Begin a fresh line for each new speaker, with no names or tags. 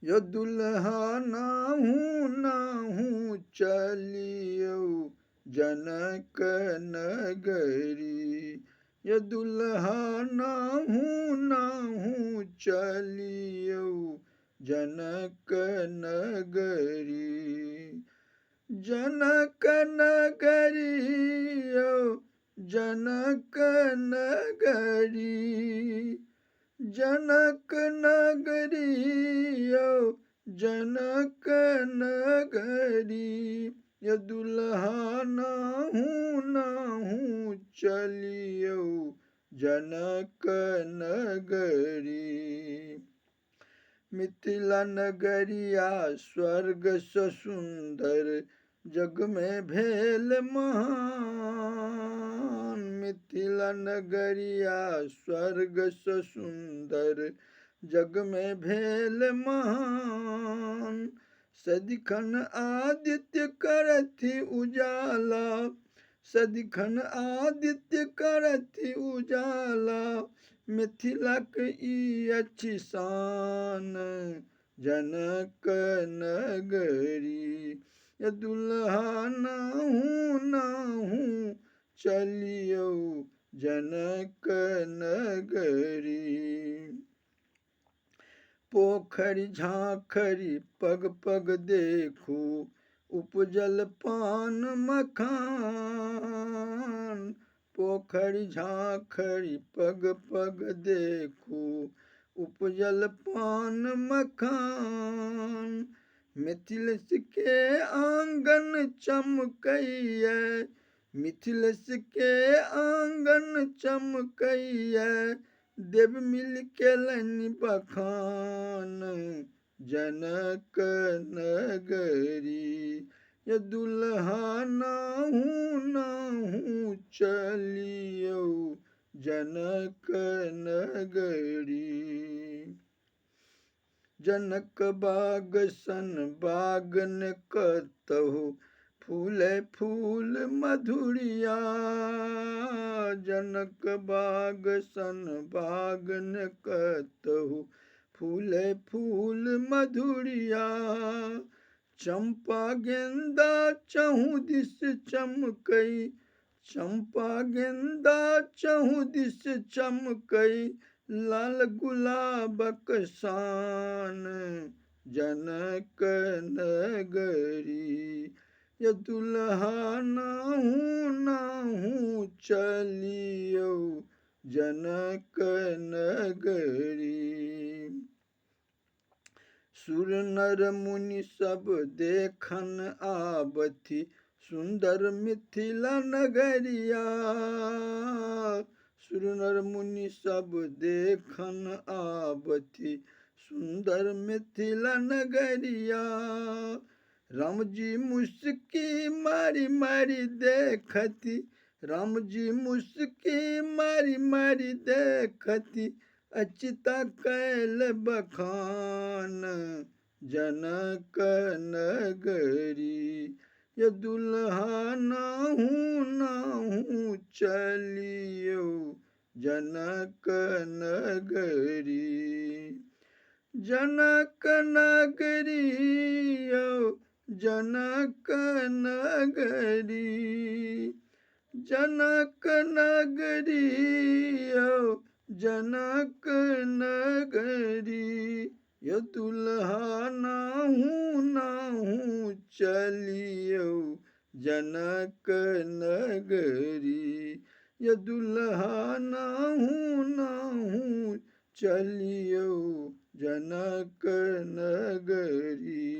यो दुल्हा नाहू चलियो जनक नगरी। यो दुल्हा नाहू चलियो जनक नगरी। जनक नगरियो जनक नगरी। जनक नगरियो जनक नगरी। ये दुल्हा नाहू चलियो जनक नगरी। मिथिला नगरिया स्वर्ग से सुंदर जग में भेल महान। मिथिला नगरिया स्वर्ग से सुंदर जग में भेल महान। सदिखन आदित्य करथि उजाला। सदिखन आदित्य करथि उजाला। मिथिला ई अच्छी शान जनक नगरी। ये दुल्हा नाहू चलियो जनक नगरी। पोखरी झांखरी पग पग देखू उपजल पान मखान। पोखरी झांखरी पग पग देखू उपजल पान मखान। मिथिलेश के आंगन चमकैया। मिथिलेश के आंगन चमकैया। देव मिल केलनि बखान जनक नगरी। ये दुल्हा नाहू चलियो जनक नगरी। जनक बाग सन बाग न कतहु फूले फूल मधुरिया। जनक बाग सन बाग न कतहु फूले फूल मधुरिया। चंपा गेंदा चहु दिस चमकई। चंपा गेंदा चहु दिस चमकई। लाल गुलाबक शान जनक नगरी। ये दुल्हा नाहू चलियो जनक नगरी। सुर नर मुनि सब देखन आवथि सुंदर मिथिला नगरिया। सुर नर मुनि सब देखन आवथि सुंदर मिथिला नगरिया। राम जी मुस्की मारी मारी देखती। राम जी मुस्की मारी मारी देखती। अचिता कैल बखान जनक नगरी। ये दुल्हा नाहू चलियो जनक नगरी। जनक नगरियो जनक नगरी। जनक नगरियो जनक नगरी। ये दुल्हा नाहू चलियो जनक नगरी। ये दुल्हा नाहू चलियो जनक नगरी।